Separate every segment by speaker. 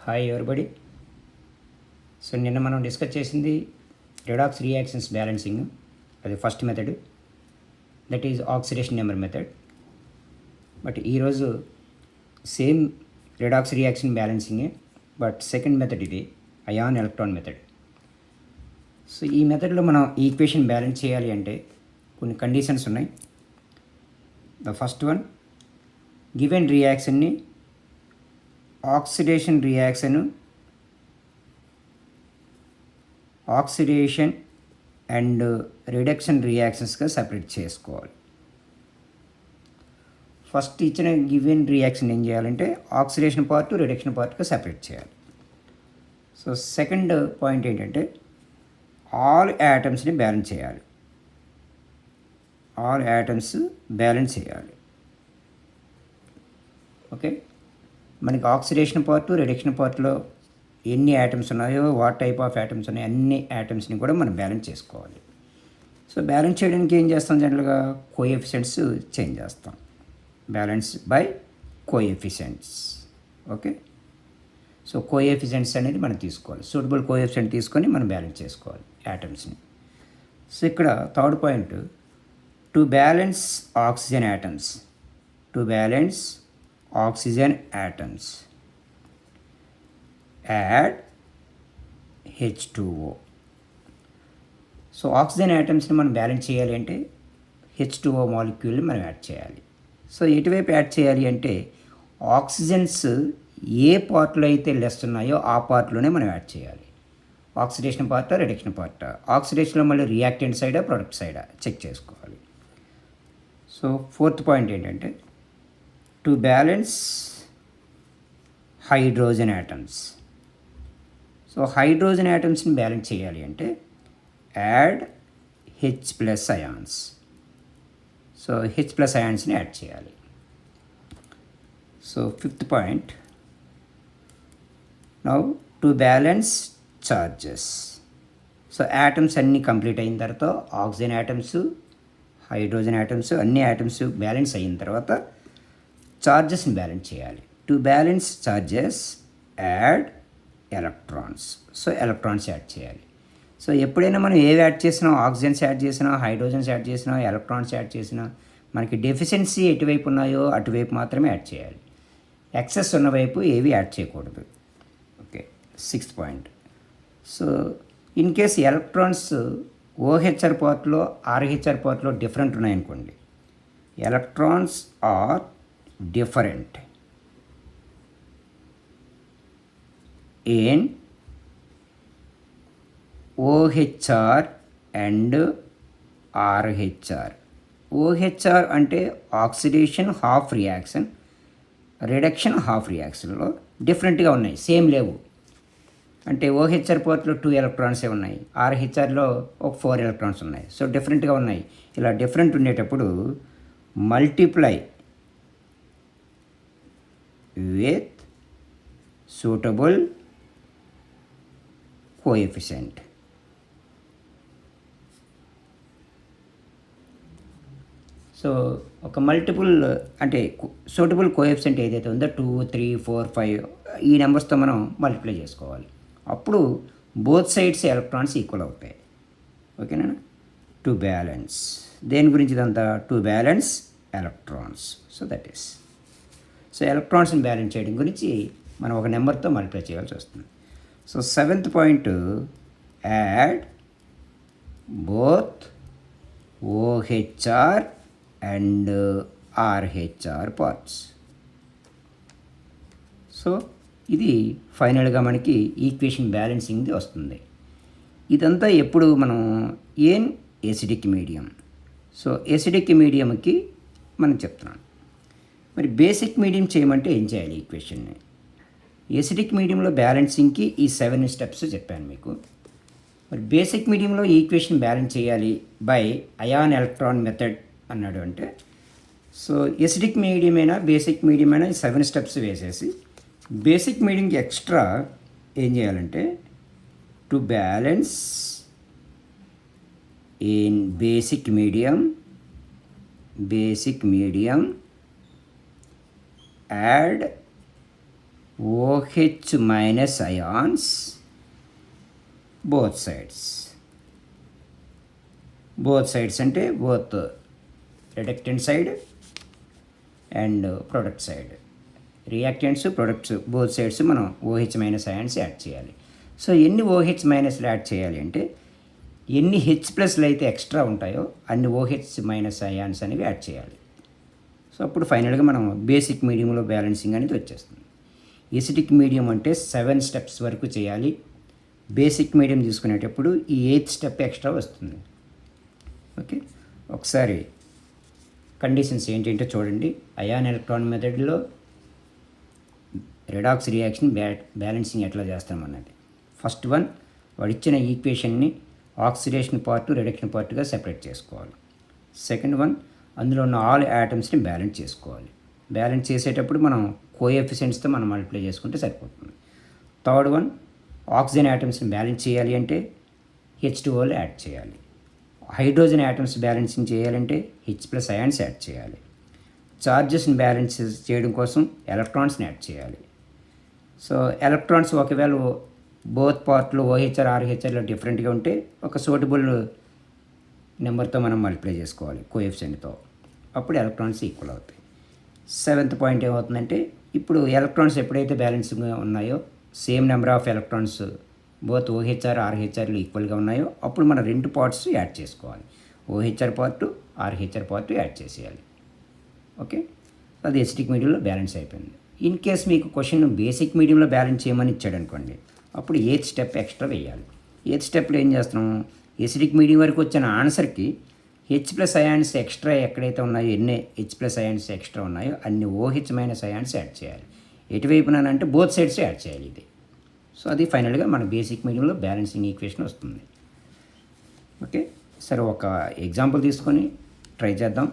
Speaker 1: Hi everybody. So నిన్న మనం discuss చేసింది రిడాక్స్ రియాక్షన్స్ బ్యాలెన్సింగ్. అది first method, that is oxidation number method. But ఈరోజు సేమ్ రిడాక్స్ రియాక్షన్ బ్యాలెన్సింగే, బట్ సెకండ్ మెథడ్ ఇది అయాన్ ఎలక్ట్రాన్ మెథడ్. సో ఈ మెథడ్లో మనం ఈక్వేషన్ బ్యాలెన్స్ చేయాలి అంటే కొన్ని కండిషన్స్ ఉన్నాయి. ద ఫస్ట్ వన్, గివెన్ రియాక్షన్ని ఆక్సిడేషన్ అండ్ రిడక్షన్ రియాక్షన్స్గా సపరేట్ చేసుకోవాలి. ఫస్ట్ ఇచ్చిన గివెన్ రియాక్షన్ ఏం చేయాలంటే ఆక్సిడేషన్ పార్ట్ రిడక్షన్ పార్ట్గా సపరేట్ చేయాలి. సో సెకండ్ పాయింట్ ఏంటంటే ఆల్ యాటమ్స్ని బ్యాలెన్స్ చేయాలి. ఓకే, మనకి ఆక్సిడేషన్ పార్ట్ రిడక్షన్ పార్ట్లో ఎన్ని యాటమ్స్ ఉన్నాయో, వాట్ టైప్ ఆఫ్ యాటమ్స్ ఉన్నాయో అన్ని యాటమ్స్ని కూడా మనం బ్యాలెన్స్ చేసుకోవాలి. సో బ్యాలెన్స్ చేయడానికి ఏం చేస్తాం, జనరల్గా కోఎఫిషియెంట్స్ చేంజ్ చేస్తాం. Balance by coefficients. Okay, so coefficients అనేది మనం తీసుకోవాలి. సూటబుల్ కోఎఫిషియెంట్ తీసుకొని మనం బ్యాలెన్స్ చేసుకోవాలి యాటమ్స్ని. సో ఇక్కడ third point, to balance oxygen atoms add H2O. So oxygen యాటమ్స్ని మనం బ్యాలెన్స్ చేయాలి అంటే H2O మాలిక్యూల్ని మనం యాడ్ చేయాలి. సో ఎటువైపు యాడ్ చేయాలి అంటే ఆక్సిజన్స్ ఏ పార్ట్లో అయితే లెస్ ఉన్నాయో ఆ పార్ట్లోనే మనం యాడ్ చేయాలి. ఆక్సిడేషన్ పార్టా రిడక్షన్ పార్టా, ఆక్సిడేషన్లో మళ్ళీ రియాక్టెంట్ సైడా ప్రొడక్ట్ సైడా చెక్ చేసుకోవాలి. సో ఫోర్త్ పాయింట్ ఏంటంటే to balance hydrogen atoms. So hydrogen యాటమ్స్ని బ్యాలెన్స్ చేయాలి అంటే add H+ ions. So H+ అయాన్స్ని యాడ్ చేయాలి. So fifth point, now to balance charges. So atoms అన్నీ కంప్లీట్ అయిన తర్వాత ఆక్సిజన్ యాటమ్స్, హైడ్రోజన్ యాటమ్స్ అన్ని యాటమ్స్ బ్యాలెన్స్ అయిన తర్వాత చార్జెస్ని బ్యాలెన్స్ చేయాలి. To balance charges add electrons. So electrons add చేయాలి. సో ఎప్పుడైనా మనం ఏవి యాడ్ చేసినా, ఆక్సిజన్స్ యాడ్ చేసినా, హైడ్రోజన్స్ యాడ్ చేసినా, ఎలక్ట్రాన్స్ యాడ్ చేసినా, మనకి డెఫిషియన్సీ ఎటువైపు ఉన్నాయో అటువైపు మాత్రమే యాడ్ చేయాలి. ఎక్సెస్ ఉన్న వైపు ఏవి యాడ్ చేయకూడదు. Okay, sixth point. So in case electrons OHR పార్ట్లో RHR పార్ట్లో డిఫరెంట్ ఉన్నాయనుకోండి, electrons are different in OHR and RHR. OHR అంటే oxidation half reaction, reduction half రియాక్షన్లో డిఫరెంట్గా ఉన్నాయి, సేమ్ లేవు. అంటే OHR పార్ట్లో 2 ఎలక్ట్రాన్సే ఉన్నాయి, RHRలో ఒక 4 ఎలక్ట్రాన్స్ ఉన్నాయి. సో డిఫరెంట్గా ఉన్నాయి. ఇలా డిఫరెంట్ ఉండేటప్పుడు multiply with suitable coefficient. So ఒక మల్టిపుల్ అంటే సూటబుల్ కోఎఫిషియంట్ ఏదైతే ఉందో 2, 3, 4, 5 ఈ నెంబర్స్తో మనం మల్టిప్లై చేసుకోవాలి. అప్పుడు బోత్ సైడ్స్ ఎలక్ట్రాన్స్ ఈక్వల్ అవుతాయి. ఓకేనా? టు బ్యాలెన్స్ దేని గురించి ఇదంతా? To balance electrons. So that is. So ఎలక్ట్రాన్స్ని బ్యాలెన్స్ చేయడం గురించి మనం ఒక నెంబర్తో మల్టిప్లై చేయాల్సి వస్తుంది. So seventh point, add both OHR and RHR parts. So ఇది ఫైనల్గా ఈక్వేషన్ బ్యాలెన్సింగ్ది వస్తుంది. ఇదంతా ఎప్పుడు మనం an acidic medium. So acidic మీడియంకి మనం చెప్తున్నాను. మరి బేసిక్ మీడియం చేయమంటే ఏం చేయాలి ఈక్వేషన్ని? ఎసిడిక్ మీడియంలో బ్యాలెన్సింగ్కి ఈ 7 స్టెప్స్ చెప్పాను మీకు. మరి బేసిక్ మీడియంలో ఈక్వేషన్ బ్యాలెన్స్ చేయాలి బై అయాన్ ఎలక్ట్రాన్ మెథడ్ అన్నాడు అంటే, సో ఎసిడిక్ మీడియం అయినా బేసిక్ మీడియం అయినా ఈ 7 స్టెప్స్ వేసేసి బేసిక్ మీడియంకి ఎక్స్ట్రా ఏం చేయాలంటే to balance in basic medium add OH minus ions both sides. Both sides అంటే both reductant side and product side. Reactants products both sides మనం OH minus ions add చేయాలి. So ఎన్ని OH మైనస్లు add చేయాలి అంటే ఎన్ని H ప్లస్లు అయితే extra ఉంటాయో అన్ని OH మైనస్ అయాన్స్ అనేవి యాడ్ చేయాలి. సో అప్పుడు ఫైనల్గా మనం బేసిక్ మీడియంలో బ్యాలెన్సింగ్ అనేది వచ్చేస్తుంది. ఎసిడిక్ మీడియం అంటే 7 స్టెప్స్ వరకు చేయాలి. బేసిక్ మీడియం తీసుకునేటప్పుడు ఈ 8th స్టెప్ ఎక్స్ట్రా వస్తుంది. ఓకే, ఒకసారి కండిషన్స్ ఏంటంటే చూడండి. అయాన్ ఎలక్ట్రాన్ మెథడ్లో రెడాక్స్ రియాక్షన్ బ్యాలెన్సింగ్ ఎట్లా చేస్తామన్నది. ఫస్ట్ వన్, వాడు ఇచ్చిన ఈక్వేషన్ని ఆక్సిడేషన్ పార్ట్ రిడక్షన్ పార్ట్గా సెపరేట్ చేసుకోవాలి. సెకండ్ వన్, అందులో ఉన్న ఆల్ యాటమ్స్ని బ్యాలెన్స్ చేసుకోవాలి. బ్యాలెన్స్ చేసేటప్పుడు మనం కోఎఫిషియెంట్స్తో మనం మల్టిప్లై చేసుకుంటే సరిపోతుంది. థర్డ్ వన్, ఆక్సిజన్ యాటమ్స్ని బ్యాలెన్స్ చేయాలి అంటే H2Oలు యాడ్ చేయాలి. హైడ్రోజన్ యాటమ్స్ బ్యాలెన్సింగ్ చేయాలంటే H+ అయాన్స్ యాడ్ చేయాలి. చార్జెస్ని బ్యాలెన్స్ చేయడం కోసం ఎలక్ట్రాన్స్ని యాడ్ చేయాలి. సో ఎలక్ట్రాన్స్ ఒకవేళ బోత్ పార్ట్లు OHR RHRలో డిఫరెంట్గా ఉంటే ఒక సూటబుల్ నెంబర్తో మనం మల్టిప్లై చేసుకోవాలి కోఎఫిషియెంట్తో, అప్పుడు ఎలక్ట్రాన్స్ ఈక్వల్ అవుతాయి. 7th పాయింట్ ఏమవుతుందంటే ఇప్పుడు ఎలక్ట్రాన్స్ ఎప్పుడైతే బ్యాలెన్స్గా ఉన్నాయో same number of electrons both OHR RHRలు ఈక్వల్గా ఉన్నాయో అప్పుడు మనం 2 పార్ట్స్ యాడ్ చేసుకోవాలి. OHR part RHR part add చేసేయాలి. ఓకే, అది ఎసిడిక్ మీడియంలో బ్యాలెన్స్ అయిపోయింది. ఇన్ కేస్ మీకు క్వశ్చన్ బేసిక్ మీడియంలో బ్యాలెన్స్ చేయమని ఇచ్చాడు అనుకోండి, అప్పుడు 8th స్టెప్ ఎక్స్ట్రా వేయాలి. 8th స్టెప్లో ఏం చేస్తున్నాం, ఎసిడిక్ మీడియం వరకు వచ్చిన ఆన్సర్కి H+ అయాన్స్ ఎక్స్ట్రా ఎక్కడైతే ఉన్నాయో ఎన్ని H+ అయాన్స్ ఎక్స్ట్రా ఉన్నాయో అన్ని OH మైనస్ అయాన్స్ యాడ్ చేయాలి. ఎటువైపునంటే బోత్ సైడ్స్ యాడ్ చేయాలి ఇది. సో అది ఫైనల్గా మన బేసిక్ మీడియంలో బ్యాలెన్సింగ్ ఈక్వేషన్ వస్తుంది. ఓకే, సరే ఒక ఎగ్జాంపుల్ తీసుకొని ట్రై చేద్దాం.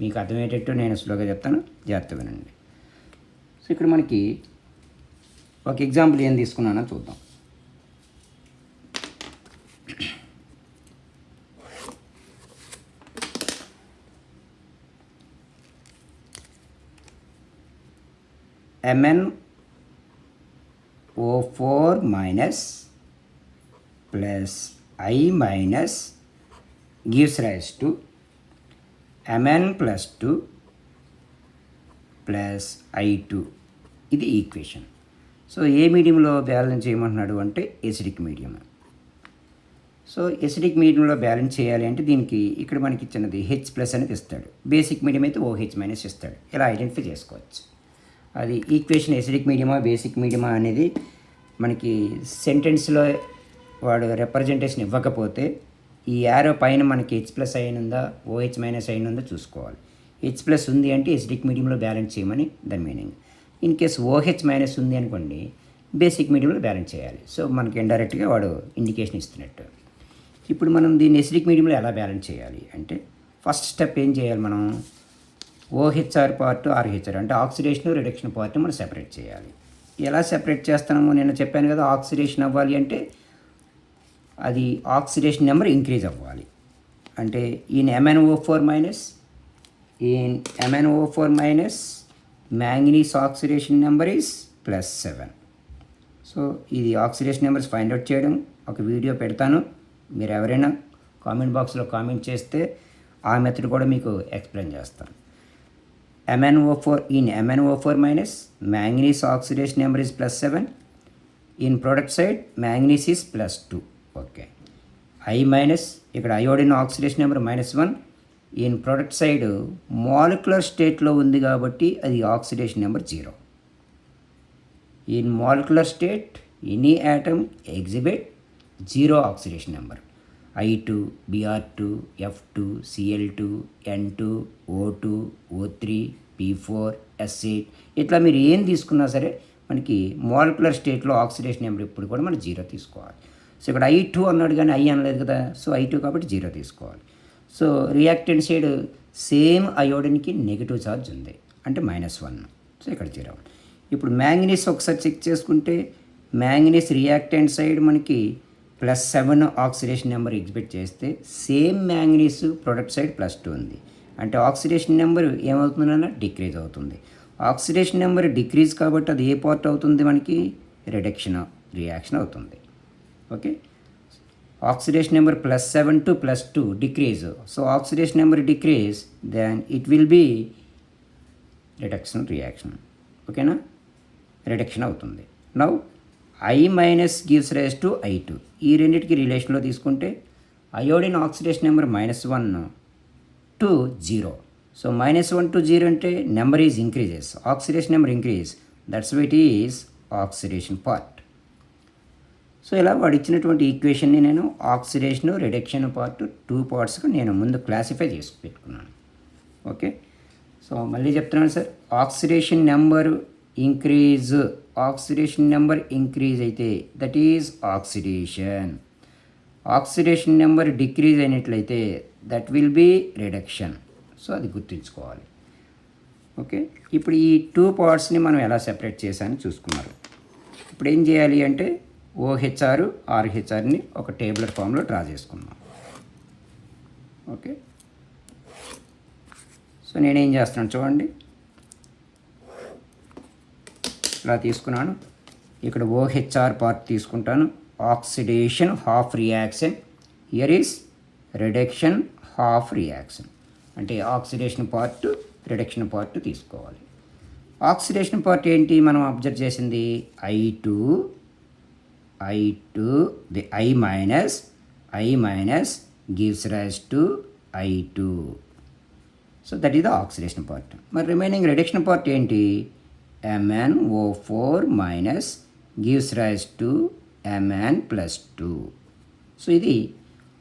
Speaker 1: మీకు అర్థమయ్యేటట్టు నేను స్లోగా చెప్తాను, జాగ్రత్తగా వినండి. సో ఇక్కడ మనకి ఒక ఎగ్జాంపుల్ ఏం తీసుకున్నానో చూద్దాం. MnO4 minus plus I minus gives rise to Mn plus 2 plus I2. ఇది ఈక్వేషన్. సో ఏ మీడియంలో బ్యాలెన్స్ చేయమంటున్నాడు అంటే ఎసిడిక్ మీడియం. సో ఎసిడిక్ మీడియంలో బ్యాలెన్స్ చేయాలి అంటే దీనికి ఇక్కడ మనకి ఇచ్చినది H+ అనేది ఇస్తాడు. బేసిక్ మీడియం అయితే OH మైనస్ ఇస్తాడు. ఇలా ఐడెంటిఫై చేసుకోవచ్చు. అది ఈక్వేషన్ ఎసిడిక్ మీడియమా బేసిక్ మీడియమా అనేది మనకి సెంటెన్స్లో వాడు రిప్రజెంటేషన్ ఇవ్వకపోతే ఈ యారో పైన మనకి H+ అయిన ఉందా OH మైనస్ అయిన ఉందా చూసుకోవాలి. H+ ఉంది అంటే ఎసిడిక్ మీడియంలో బ్యాలెన్స్ చేయమని దాని meaning. In case OH minus ఉంది అనుకోండి బేసిక్ మీడియంలో బ్యాలెన్స్ చేయాలి. సో మనకి ఇండైరెక్ట్గా వాడు ఇండికేషన్ ఇస్తున్నట్టు. ఇప్పుడు మనం దీన్ని ఎసిడిక్ మీడియంలో ఎలా బ్యాలెన్స్ చేయాలి అంటే ఫస్ట్ స్టెప్ ఏం చేయాలి, మనం OHR పార్ట్ RHR అంటే ఆక్సిడేషన్ రిడక్షన్ పార్ట్ని మనం సెపరేట్ చేయాలి. ఎలా సెపరేట్ చేస్తున్నామో నేను చెప్పాను కదా, ఆక్సిడేషన్ అవ్వాలి అంటే అది ఆక్సిడేషన్ నెంబర్ ఇంక్రీజ్ అవ్వాలి. అంటే ఈయన MnO4 minus manganese oxidation number is +7. So ఇది ఆక్సిడేషన్ నెంబర్స్ ఫైండ్ అవుట్ చేయడం ఒక వీడియో పెడతాను. మీరు ఎవరైనా కామెంట్ బాక్స్లో కామెంట్ చేస్తే ఆ మెథడ్ కూడా మీకు ఎక్స్ప్లెయిన్ చేస్తాను. MnO4 minus manganese oxidation number is +7. In product side manganese is +2. Okay. I minus ఇక్కడ iodine oxidation number -1. In product side molecular stateలో ఉంది కాబట్టి అది oxidation number 0. In molecular state any atom exhibit 0 oxidation number. I2, Br2, F2, Cl2, N2, O2, O3, P4, S8 ఇట్లా మీరు ఏం తీసుకున్నా సరే మనకి మాలిక్యులర్ స్టేట్లో ఆక్సిడేషన్ నెంబర్ ఇప్పుడు కూడా మనం 0 తీసుకోవాలి. సో ఇక్కడ I2 అన్నాడు కానీ I అనలేదు కదా, సో I2 కాబట్టి 0 తీసుకోవాలి. సో రియాక్టెంట్ సైడ్ సేమ్ అయోడిన్కి నెగిటివ్ ఛార్జ్ ఉంది అంటే -1, సో ఇక్కడ 0. ఇప్పుడు మ్యాంగనీస్ ఒకసారి చెక్ చేసుకుంటే మ్యాంగనీస్ రియాక్టెంట్ సైడ్ మనకి +7 ఆక్సిడేషన్ నెంబర్ ఎగ్జిబిట్ చేస్తే సేమ్ మ్యాంగనీస్ ప్రొడక్ట్ సైడ్ +2 ఉంది అంటే ఆక్సిడేషన్ నెంబర్ ఏమవుతుందన్న డిక్రీజ్ అవుతుంది. ఆక్సిడేషన్ నెంబర్ డిక్రీజ్ కాబట్టి అది ఏ పార్ట్ అవుతుంది మనకి? రిడక్షన్ రియాక్షన్ అవుతుంది. Okay, oxidation number +7 to +2 decrease. So oxidation number decrease, then it will be reduction reaction. ఓకేనా, రిడక్షన్ అవుతుంది. Now I- gives rise to I2. ఈ రెండింటికి రిలేషన్లో తీసుకుంటే iodine oxidation number -1 to 0. So -1 to 0 అంటే number is increases, oxidation number increase, that's why it is oxidation part. So ఇలా వాడు ఇచ్చినటువంటి ఈక్వేషన్ని నేను ఆక్సిడేషన్ రిడక్షన్ పార్ట్ 2 పార్ట్స్గా నేను ముందు క్లాసిఫై చేసి పెట్టుకున్నాను. ఓకే, సో మళ్ళీ చెప్తున్నాను sir, oxidation number increase, oxidation number increase అయితే that is oxidation. Oxidation number decrease అయినట్లయితే that will be reduction. So అది గుర్తుంచుకోవాలి. ఓకే, ఇప్పుడు ఈ 2 పార్ట్స్ని మనం ఎలా సెపరేట్ చేశామని చూసుకున్నారు. ఇప్పుడు ఏం చేయాలి అంటే OHR, RHRని ఒక టేబులర్ ఫామ్లో డ్రా చేసుకుందాం. ఓకే, సో నేనేం చేస్తున్నాను చూడండి, ఇలా తీసుకున్నాను. ఇక్కడ OHR పార్ట్ తీసుకుంటాను, oxidation half reaction, here is reduction half reaction. అంటే ఆక్సిడేషన్ పార్ట్ రిడక్షన్ పార్ట్ తీసుకోవాలి. ఆక్సిడేషన్ పార్ట్ ఏంటి మనం అబ్జర్వ్ చేసింది? I2 the I minus gives rise to I2. So that is the oxidation part. మరి remaining reduction part ఏంటి? MnO4 minus gives rise to Mn+2. So ఇది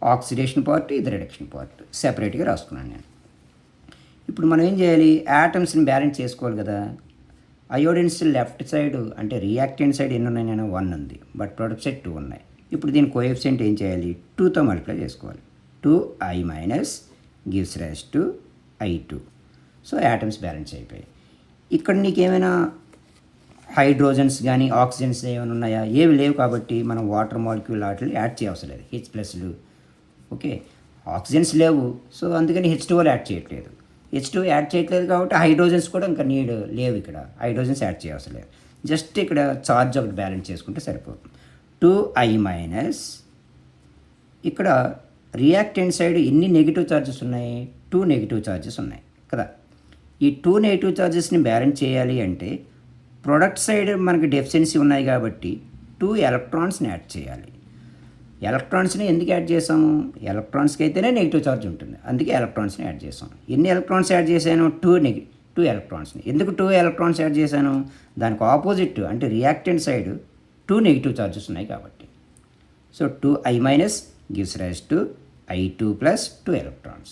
Speaker 1: oxidation part, ఇది reduction part. సెపరేట్గా రాసుకున్నాను నేను. ఇప్పుడు మనం ఏం చేయాలి? యాటమ్స్ని బ్యాలెన్స్ చేసుకోవాలి కదా. అయోడిన్స్ లెఫ్ట్ సైడ్ అంటే రియాక్టెంట్ సైడ్ ఎన్ని ఉన్నాయి? నేను 1 ఉంది, బట్ ప్రొడక్ట్ సైడ్ 2 ఉన్నాయి. ఇప్పుడు దీని కోఎఫిషియంట్ ఏం చేయాలి? 2తో మల్టిప్లై చేసుకోవాలి. 2I- gives rise to I2. So atoms balance అయిపోయాయి. ఇక్కడ నీకేమైనా హైడ్రోజన్స్ కానీ ఆక్సిజన్స్ ఏమైనా ఉన్నాయా? ఏవి లేవు కాబట్టి మనం వాటర్ మాలిక్యూల్ వాటిని యాడ్ చేయవసరం లేదు, H+లు. ఓకే, ఆక్సిజన్స్ లేవు, సో అందుకని H2O యాడ్ చేయట్లేదు. H2 యాడ్ చేయట్లేదు కాబట్టి హైడ్రోజన్స్ కూడా ఇంకా నీడ్ లేవు. ఇక్కడ హైడ్రోజన్స్ యాడ్ చేయవసరం లేదు, జస్ట్ ఇక్కడ చార్జ్ ఒకటి బ్యాలెన్స్ చేసుకుంటే సరిపోతుంది. 2I- ఇక్కడ రియాక్టెంట్ సైడ్ ఎన్ని నెగిటివ్ ఛార్జెస్ ఉన్నాయి? 2 నెగిటివ్ ఛార్జెస్ ఉన్నాయి కదా. ఈ 2 నెగిటివ్ ఛార్జెస్ని బ్యాలెన్స్ చేయాలి అంటే ప్రొడక్ట్ సైడ్ మనకి డెఫిషియన్సీ ఉన్నాయి కాబట్టి 2 ఎలక్ట్రాన్స్ని యాడ్ చేయాలి. ఎలక్ట్రాన్స్ని ఎందుకు యాడ్ చేసాము? ఎలక్ట్రాన్స్కి అయితేనే నెగిటివ్ ఛార్జ్ ఉంటుంది, అందుకే ఎలక్ట్రాన్స్ని యాడ్ చేసాం. ఎన్ని ఎలక్ట్రాన్స్ యాడ్ చేశాను? 2 ఎలక్ట్రాన్స్ని. ఎందుకు 2 ఎలక్ట్రాన్స్ యాడ్ చేశాను? దానికి ఆపోజిట్ అంటే రియాక్టెంట్ సైడ్ 2 నెగిటివ్ ఛార్జెస్ ఉన్నాయి కాబట్టి. So 2I- gives rise to I2 + 2 electrons.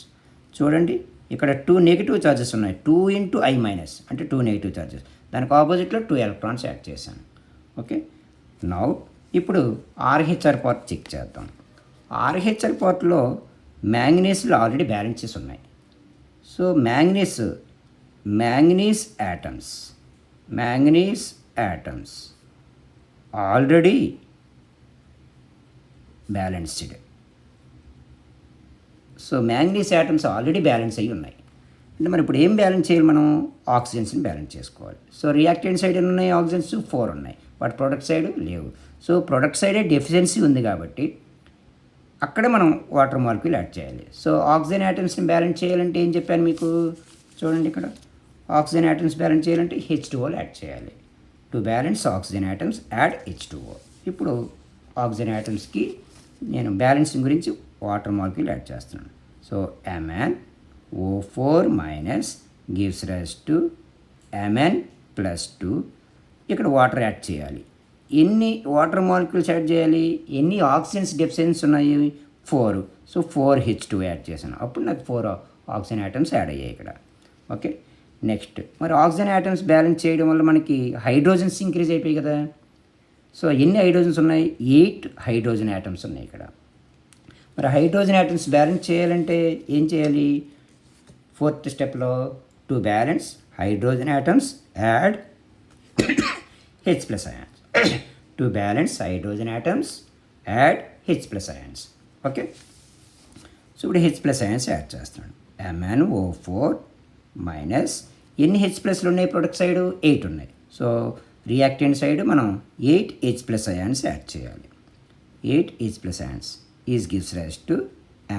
Speaker 1: చూడండి, ఇక్కడ 2 నెగిటివ్ ఛార్జెస్ ఉన్నాయి. 2 × I- అంటే 2 నెగిటివ్ ఛార్జెస్, దానికి ఆపోజిట్లో 2 ఎలక్ట్రాన్స్ యాడ్ చేశాను. ఓకే, నౌ ఇప్పుడు RHR పార్ట్ చెక్ చేద్దాం. RHR పార్ట్లో మ్యాంగనీస్లు ఆల్రెడీ బ్యాలెన్సెస్ ఉన్నాయి. So manganese atoms already balanced. So manganese atoms already balance అయ్యి ఉన్నాయి. అంటే మరి ఇప్పుడు ఏం బ్యాలెన్స్ చేయాలి? మనం ఆక్సిజన్స్ని బ్యాలెన్స్ చేసుకోవాలి. సో రియాక్టెంట్ సైడ్ ఎన్ని ఉన్నాయి? ఆక్సిజన్స్ 4 ఉన్నాయి, బట్ ప్రొడక్ట్ సైడ్ లేవు. సో ప్రొడక్ట్ సైడే డెఫిషియన్సీ ఉంది కాబట్టి అక్కడే మనం వాటర్ మాలిక్యూల్ యాడ్ చేయాలి. సో ఆక్సిజన్ యాటమ్స్ని బ్యాలెన్స్ చేయాలంటే ఏం చెప్పాను మీకు? చూడండి, ఇక్కడ ఆక్సిజన్ యాటమ్స్ బ్యాలెన్స్ చేయాలంటే H2O యాడ్ చేయాలి. To balance oxygen atoms add H2O. ఇప్పుడు ఆక్సిజన్ యాటమ్స్కి నేను బ్యాలెన్సింగ్ గురించి వాటర్ మాలిక్యూల్ యాడ్ చేస్తున్నాను. So MnO4 minus gives rise to Mn+2. ఇక్కడ వాటర్ యాడ్ చేయాలి. ఎన్ని వాటర్ మాలిక్యూల్స్ యాడ్ చేయాలి? ఎన్ని ఆక్సిజన్స్ డెఫిషియన్స్ ఉన్నాయి? 4. సో 4 H2 యాడ్ చేశాను, అప్పుడు నాకు 4 ఆక్సిజన్ యాటమ్స్ యాడ్ అయ్యాయి ఇక్కడ. ఓకే, నెక్స్ట్ మరి ఆక్సిజన్ యాటమ్స్ బ్యాలెన్స్ చేయడం వల్ల మనకి హైడ్రోజన్స్ ఇంక్రీజ్ అయిపోయాయి కదా. సో ఎన్ని హైడ్రోజన్స్ ఉన్నాయి? 8 హైడ్రోజన్ యాటమ్స్ ఉన్నాయి ఇక్కడ. మరి హైడ్రోజన్ యాటమ్స్ బ్యాలెన్స్ చేయాలంటే ఏం చేయాలి? 4th స్టెప్లో to balance hydrogen atoms add H+ ions. To balance hydrogen atoms, add H+ ions. Okay, so ఇప్పుడు H+ ions యాడ్ చేస్తున్నాను. MnO4 మైనస్ ఎన్ని హెచ్ ప్లస్లు ఉన్నాయి ప్రొడక్ట్ సైడ్ 8 ఉన్నాయి. సో రియాక్టెంట్ సైడ్ మనం 8 హెచ్ ప్లస్ అయాన్స్ యాడ్ చేయాలి. 8 H plus ions is gives rise to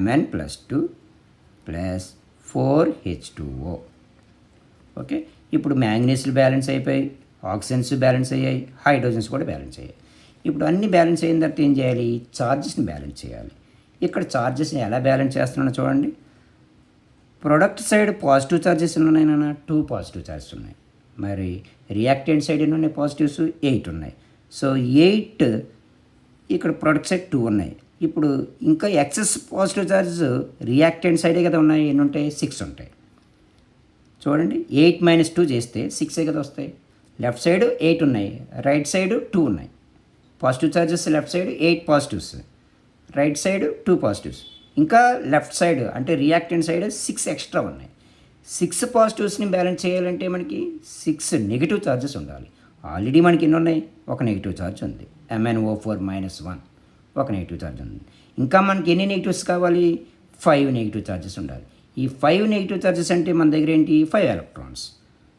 Speaker 1: Mn+2 plus 4H2O. Okay, ఇప్పుడు మ్యాంగనీస్లు balance అయిపోయాయి, ఆక్సిజన్స్ బ్యాలెన్స్ అయ్యాయి, హైడ్రోజన్స్ కూడా బ్యాలెన్స్ అయ్యాయి. ఇప్పుడు అన్ని బ్యాలెన్స్ అయిన తర్వాత ఏం చేయాలి? చార్జెస్ని బ్యాలెన్స్ చేయాలి. ఇక్కడ చార్జెస్ని ఎలా బ్యాలెన్స్ చేస్తున్నానో చూడండి. ప్రొడక్ట్ సైడ్ పాజిటివ్ చార్జెస్ ఉన్నాయి నాన్న, 2 పాజిటివ్ చార్జెస్ ఉన్నాయి. మరి రియాక్టెంట్ సైడ్ ఎన్ని ఉన్నాయి? పాజిటివ్స్ 8 ఉన్నాయి. సో 8 ఇక్కడ ప్రొడక్ట్ సైడ్ 2 ఉన్నాయి. ఇప్పుడు ఇంకా ఎక్సెస్ పాజిటివ్ చార్జెస్ రియాక్టెంట్ సైడే కదా ఉన్నాయి. ఎన్ని ఉంటాయి? 6 ఉంటాయి. చూడండి, 8 - 2 చేస్తే 6 కదా వస్తాయి. లెఫ్ట్ సైడ్ 8 ఉన్నాయి, రైట్ సైడ్ 2 ఉన్నాయి. Positive charges left side 8 positives, right side 2 positives. ఇంకా లెఫ్ట్ సైడ్ అంటే రియాక్టెంట్ సైడ్ 6 ఎక్స్ట్రా ఉన్నాయి. 6 పాజిటివ్స్ని బ్యాలెన్స్ చేయాలంటే మనకి 6 నెగిటివ్ చార్జెస్ ఉండాలి. ఆల్రెడీ మనకి ఎన్ని ఉన్నాయి? ఒక నెగిటివ్ ఛార్జ్ ఉంది, MnO4-1 ఒక నెగిటివ్ ఛార్జ్ ఉంది. ఇంకా మనకి ఎన్ని నెగిటివ్స్ కావాలి? 5 నెగిటివ్ ఛార్జెస్ ఉండాలి. ఈ 5 నెగిటివ్ ఛార్జెస్ అంటే మన దగ్గర ఏంటి? 5 ఎలక్ట్రాన్స్.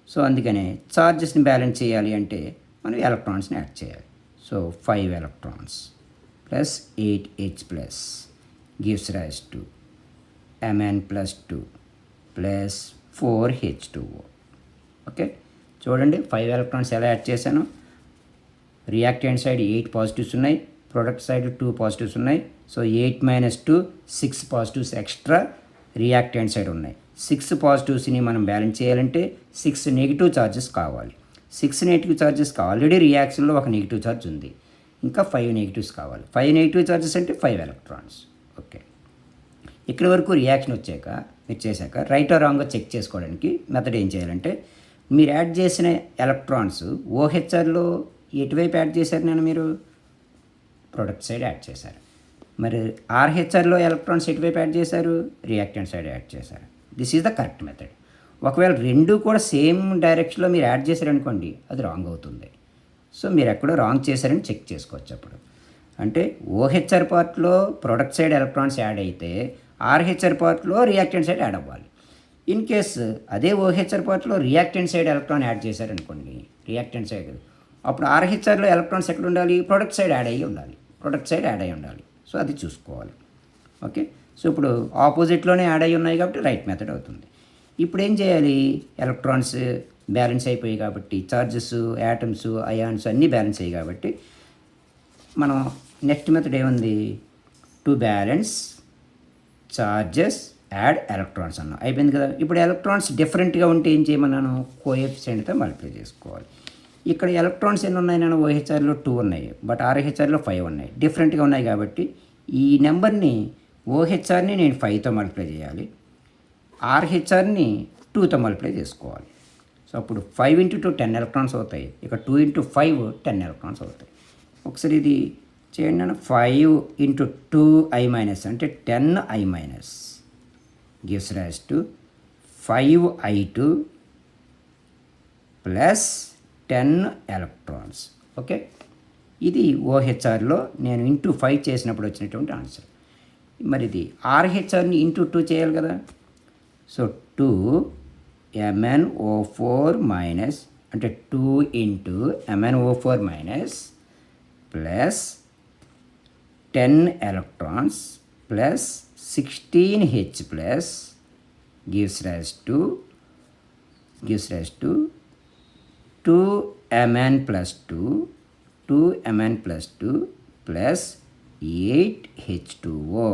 Speaker 1: సో అందుకనే ఛార్జెస్ని బ్యాలెన్స్ చేయాలి అంటే మనం ఎలక్ట్రాన్స్ని యాడ్ చేయాలి. So 5 electrons plus 8H plus gives rise to Mn+2 plus 4H2O. Okay, చూడండి 5 ఎలక్ట్రాన్స్ ఎలా యాడ్ చేశాను. రియాక్టెంట్ సైడ్ 8 పాజిటివ్స్ ఉన్నాయి, ప్రొడక్ట్ సైడ్ 2 పాజిటివ్స్ ఉన్నాయి. So 8 - 2 6 positives extra reactant side ఉన్నాయి. 6 పాజిటివ్స్ని మనం బ్యాలెన్స్ చేయాలంటే 6 నెగిటివ్ ఛార్జెస్ కావాలి. 6 నెగిటివ్ ఛార్జెస్కి ఆల్రెడీ రియాక్షన్లో ఒక నెగిటివ్ ఛార్జ్ ఉంది, ఇంకా 5 నెగిటివ్స్ కావాలి. 5 నెగిటివ్ ఛార్జెస్ అంటే 5 ఎలక్ట్రాన్స్. ఓకే, ఇక్కడి వరకు రియాక్షన్ వచ్చాక మీరు చేశాక రైట్ ఆర్ రాంగ్గా చెక్ చేసుకోవడానికి మెథడ్ ఏం చేయాలంటే, మీరు యాడ్ చేసిన ఎలక్ట్రాన్స్ ఓహెచ్ఆర్లో ఎటువైపు యాడ్ చేశారు? నేను మీరు ప్రొడక్ట్ సైడ్ యాడ్ చేశారు. మరి ఆర్హెచ్ఆర్లో ఎలక్ట్రాన్స్ ఎటువైపు యాడ్ చేశారు? రియాక్టెంట్ సైడ్ యాడ్ చేశారు. This is the correct method. ఒకవేళ రెండు కూడా సేమ్ డైరెక్షన్లో మీరు యాడ్ చేశారనుకోండి, అది రాంగ్ అవుతుంది. సో మీరు ఎక్కడో రాంగ్ చేశారని చెక్ చేసుకోవచ్చు. అప్పుడు అంటే ఓహెచ్ఆర్ పార్ట్లో ప్రొడక్ట్ సైడ్ ఎలక్ట్రాన్స్ యాడ్ అయితే ఆర్హెచ్ఆర్ పార్ట్లో రియాక్టెంట్ సైడ్ యాడ్ అవ్వాలి. ఇన్ కేస్ అదే ఓహెచ్ఆర్ పార్ట్లో రియాక్టెంట్ సైడ్ ఎలక్ట్రాన్ యాడ్ చేశారనుకోండి, రియాక్టెంట్ సైడ్, అప్పుడు ఆర్హెచ్ఆర్లో ఎలక్ట్రాన్స్ ఎక్కడ ఉండాలి? ప్రొడక్ట్ సైడ్ యాడ్ అయ్యి ఉండాలి. ప్రొడక్ట్ సైడ్ యాడ్ అయ్యి ఉండాలి. సో అది చూసుకోవాలి. ఓకే, సో ఇప్పుడు ఆపోజిట్లోనే యాడ్ అయ్యి ఉన్నాయి కాబట్టి రైట్ మెథడ్ అవుతుంది. ఇప్పుడు ఏం చేయాలి? ఎలక్ట్రాన్స్ బ్యాలెన్స్ అయిపోయాయి కాబట్టి, చార్జెస్, యాటమ్స్, అయాన్స్ అన్నీ బ్యాలెన్స్ అయ్యాయి కాబట్టి మనం నెక్స్ట్ మెథడ్ ఏముంది? To balance charges add electrons అన్నాం. అయిపోయింది కదా. ఇప్పుడు ఎలక్ట్రాన్స్ డిఫరెంట్గా ఉంటే ఏం చేయమన్నాను? కోఎఫిషియంట్తో మల్టిప్లై చేసుకోవాలి. ఇక్కడ ఎలక్ట్రాన్స్ ఎన్ని ఉన్నాయి? నేను ఓహెచ్ఆర్లో 2 ఉన్నాయి, బట్ ఆర్హెచ్ఆర్లో 5 ఉన్నాయి. డిఫరెంట్గా ఉన్నాయి కాబట్టి ఈ నెంబర్ని ఓహెచ్ఆర్ని నేను 5తో మల్టిప్లై చేయాలి, ఆర్హెచ్ఆర్ని 2తో మల్టిప్లై చేసుకోవాలి. సో అప్పుడు 5 × 2 10 ఎలక్ట్రాన్స్ అవుతాయి. ఇక 2 × 5 10 ఎలక్ట్రాన్స్ అవుతాయి. ఒకసారి ఇది చేయండి అన్న. 5 × 2i- అంటే 10i- gives rise to 5i2 plus 10 electrons. Okay, ఇది ఓహెచ్ఆర్లో నేను ఇంటూ 5 చేసినప్పుడు వచ్చినటువంటి ఆన్సర్. మరి ఇది ఆర్హెచ్ఆర్ని ఇంటూ 2 చేయాలి కదా. సో 2 MnO4- అంటే 2 × MnO4- plus 10 electrons plus 16H plus gives rise to 2Mn+2 plus 8H2O.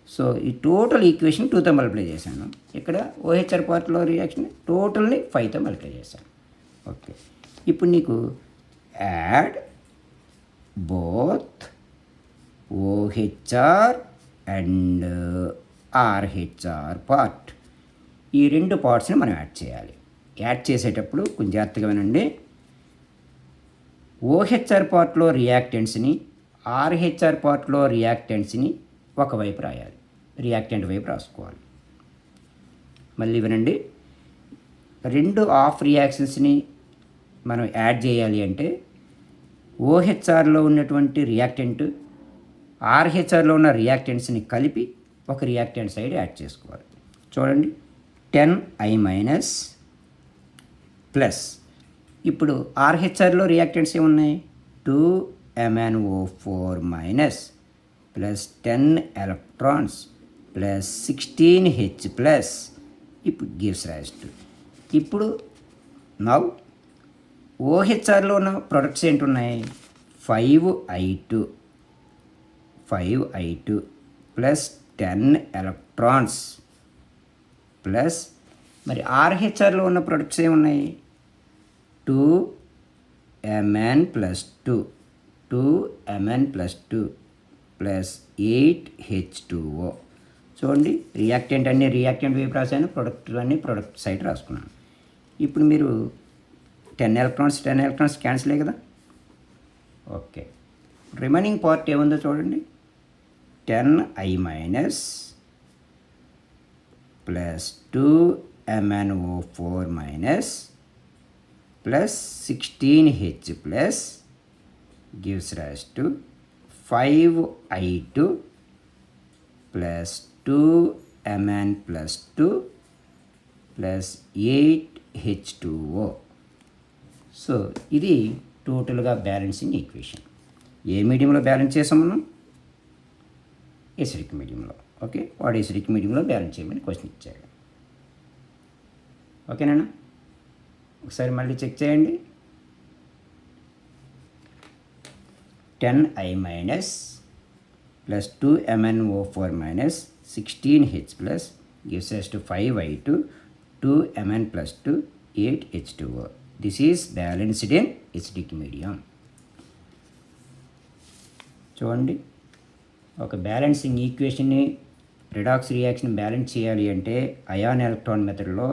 Speaker 1: So ఈ టోటల్ ఈక్వేషన్ 2తో మల్టిప్లై చేశాను. ఇక్కడ ఓహెచ్ఆర్ పార్ట్లో రియాక్షన్ టోటల్ని 5తో మల్టిప్లై చేశాను. ఓకే, ఇప్పుడు నీకు add both OHR and RHR part, ఈ రెండు పార్ట్స్ని మనం యాడ్ చేయాలి. యాడ్ చేసేటప్పుడు కొంచెం జాగ్రత్తగా వినండి. ఓహెచ్ఆర్ పార్ట్లో రియాక్టెంట్స్ని, ఆర్హెచ్ఆర్ పార్ట్లో రియాక్టెంట్స్ని ఒకవైపు రాయాలి, రియాక్టెంట్ వైపు రాసుకోవాలి. మళ్ళీ వినండి, రెండు ఆఫ్ రియాక్షన్స్ని మనం యాడ్ చేయాలి అంటే ఓహెచ్ఆర్లో ఉన్నటువంటి రియాక్టెంట్, ఆర్హెచ్ఆర్లో ఉన్న రియాక్టెంట్స్ని కలిపి ఒక రియాక్టెంట్ సైడ్ యాడ్ చేసుకోవాలి. చూడండి, 10I మైనస్ ప్లస్ ఇప్పుడు ఆర్హెచ్ఆర్లో రియాక్టెంట్స్ ఏమున్నాయి 2MnO4 minus plus 10 electrons plus 16H plus ఇప్పుడు గివ్స్ రైజ్ టు ఇప్పుడు నవ్ ఓహెచ్ఆర్లో ఉన్న ప్రొడక్ట్స్ ఏంటున్నాయి 5I2 ప్లస్ 10 ఎలక్ట్రాన్స్ ప్లస్ మరి ఆర్హెచ్ఆర్లో ఉన్న ప్రొడక్ట్స్ ఏమున్నాయి 2Mn plus 2Mn plus 2 plus 8H2O. చూడండి రియాక్టెంట్ అన్ని రియాక్టెంట్ వైపు రాశాను, ప్రొడక్ట్ అన్ని ప్రొడక్ట్ సైడ్ రాసుకున్నాను. ఇప్పుడు మీరు 10 ఎలక్ట్రాన్స్ క్యాన్సిల్ కదా. ఓకే, రిమైనింగ్ పార్ట్ ఏముందో చూడండి 10I minus plus 2MnO4 minus plus 16H plus gives rise to 5I2 plus 2Mn plus 2 plus 8H2O. So ఇది టోటల్గా బ్యాలెన్సింగ్ ఈక్వేషన్. ఏ మీడియంలో బ్యాలెన్స్ చేసాం మనం? ఎసిడిక్ మీడియంలో. ఓకే, వాడు ఎసిడిక్ మీడియంలో బ్యాలెన్స్ చేయమని క్వశ్చన్ ఇచ్చాడు. ఓకేనా? ఒకసారి మళ్ళీ చెక్ చేయండి. 10I minus plus 2MnO4 minus 16H plus gives us to 5I2 2Mn plus 2 8H2O. This is balanced in acidic medium. చూడండి, ఒక బ్యాలెన్సింగ్ ఈక్వేషన్ని రిడాక్స్ రియాక్షన్ బ్యాలెన్స్ చేయాలి అంటే అయాన్ ఎలక్ట్రాన్ మెథడ్లో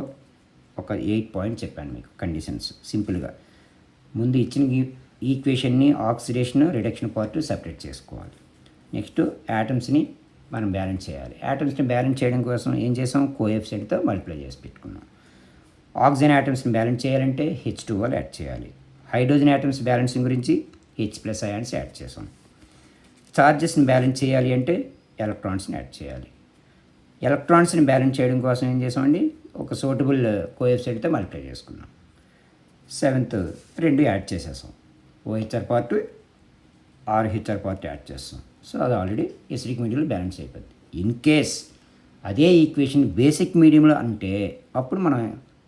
Speaker 1: ఒక 8 పాయింట్స్ చెప్పాను మీకు కండిషన్స్. సింపుల్గా ముందు ఇచ్చిన ఈక్వేషన్ని ఆక్సిడేషన్ రిడక్షన్ పార్ట్ సెపరేట్ చేసుకోవాలి. నెక్స్ట్ యాటమ్స్ని మనం బ్యాలెన్స్ చేయాలి. యాటమ్స్ని బ్యాలెన్స్ చేయడం కోసం ఏం చేసాం? కోఎఫిషియంట్తో మల్టిప్లై చేసి పెట్టుకున్నాం. ఆక్సిజన్ యాటమ్స్ని బ్యాలెన్స్ చేయాలంటే H2O యాడ్ చేయాలి. హైడ్రోజన్ యాటమ్స్ బ్యాలెన్సింగ్ గురించి H+ అయాన్స్ యాడ్ చేసాం. చార్జెస్ని బ్యాలెన్స్ చేయాలి అంటే ఎలక్ట్రాన్స్ని యాడ్ చేయాలి. ఎలక్ట్రాన్స్ని బ్యాలెన్స్ చేయడం కోసం ఏం చేసామండి? ఒక సూటబుల్ కోఎఫిషియంట్తో మల్టిప్లై చేసుకున్నాం. 7th 2 యాడ్ చేసేసాం. OHR part RHR part add చేస్తాం. సో అది ఆల్రెడీ ఎసిడిక్ మీడియంలో బ్యాలెన్స్ అయిపోద్ది. ఇన్ కేస్ అదే ఈక్వేషన్ బేసిక్ మీడియంలో అంటే అప్పుడు మనం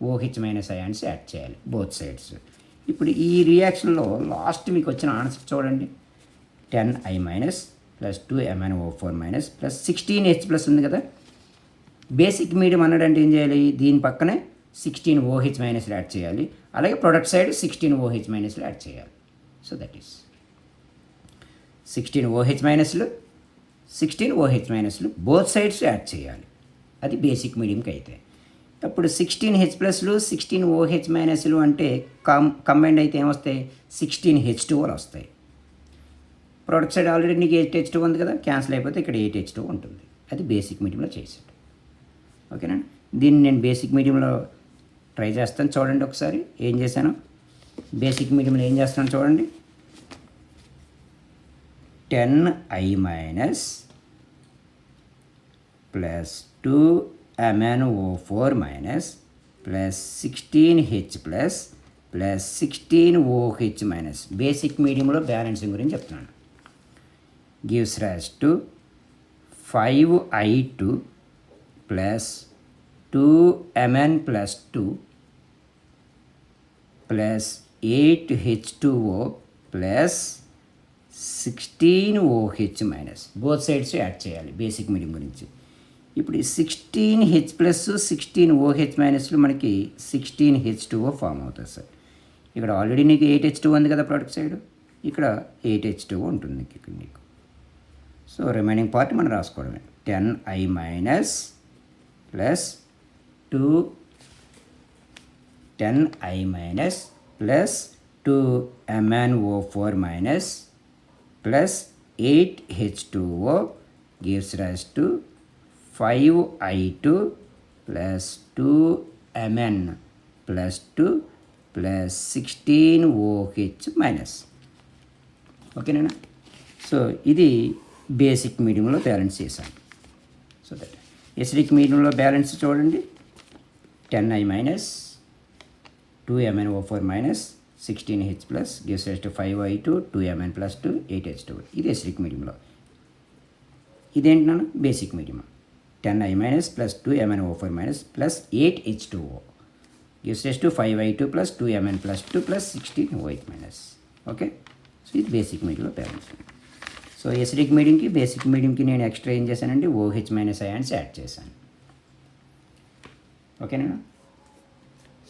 Speaker 1: OH మైనస్ అయాన్స్ యాడ్ చేయాలి బోత్ సైడ్స్. ఇప్పుడు ఈ రియాక్షన్లో లాస్ట్ మీకు వచ్చిన ఆన్సర్ చూడండి 10I minus plus 2MnO4 minus plus 16H plus ఉంది కదా. బేసిక్ మీడియం అన్నాడంటే ఏం చేయాలి? దీని పక్కనే 16OH మైనస్ యాడ్ చేయాలి. అలాగే product side 16OH minus add చేయాలి. సో దట్ ఈస్ 16OH మైనస్లు 16OH మైనస్లు బోత్ సైడ్స్ యాడ్ చేయాలి. అది బేసిక్ మీడియంకి అయితే. అప్పుడు 16H ప్లస్లు 16OH మైనస్లు అంటే కంబైండ్ అయితే ఏమొస్తాయి? 16H2Oలు వస్తాయి. ప్రొడక్ట్ సైడ్ ఆల్రెడీ నీకు 8H2 ఉంది కదా, క్యాన్సిల్ అయిపోతే ఇక్కడ 8H2 ఉంటుంది. అది బేసిక్ మీడియంలో చేసాడు. ఓకేనా? దీన్ని నేను బేసిక్ మీడియంలో ట్రై చేస్తాను. చూడండి ఒకసారి ఏం చేశాను. బేసిక్ మీడియంలో ఏం చేస్తాను చూడండి. 10I minus plus 2MnO4 minus plus 16H plus plus 16OH minus basic మీడియంలో బ్యాలెన్సింగ్ గురించి చెప్తున్నాను. Gives rise to 5I2 plus 2Mn plus 2 plus 8H2O plus 16OH minus both sides add చేయాలి బేసిక్ మీడియం గురించి. ఇప్పుడు 16H ప్లస్ 16OH మైనస్లు మనకి 16H2O form అవుతుంది sir. ఇక్కడ ఆల్రెడీ నీకు 8H2 ఉంది కదా ప్రొడక్ట్ సైడ్, ఇక్కడ 8H2O ఉంటుంది ఇక్కడ నీకు. సో రిమైనింగ్ పార్ట్ మనం రాసుకోవడమే 10I minus plus 10I minus plus 2MnO4 minus plus 8H2O gives rise to 5I2 plus 2Mn plus 2 plus 16OH minus. ఓకేనా? సో ఇది బేసిక్ మీడియంలో బ్యాలెన్స్ చేశాను. సో దట్ ఎసిడిక్ మీడియంలో బ్యాలెన్స్ చూడండి. 10i minus 2MnO4 minus 16H plus gives rise to 5i2 2Mn plus 2 8H2. ఇది acidic మీడియంలో. ఇదేంటి నాన్న basic medium. 10i minus plus 2MnO4 minus plus 8H2O gives rise to 5i2 plus 2Mn plus 2 plus 16OH minus. Okay, so ఇది basic మీడియంలో balance. So acidic మీడియంకి basic మీడియంకి నేను extra ఏం చేశానంటే OH minus ions add చేశాను. ఓకేనా?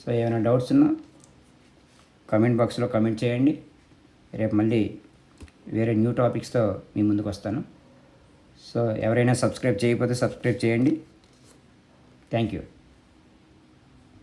Speaker 1: So ఏమైనా doubts ఉన్నా comment బాక్స్లో కామెంట్ చేయండి. రేపు మళ్ళీ వేరే న్యూ టాపిక్స్తో మీ ముందుకు వస్తాను. సో ఎవరైనా సబ్స్క్రైబ్ చేయకపోతే సబ్స్క్రైబ్ చేయండి. Thank you.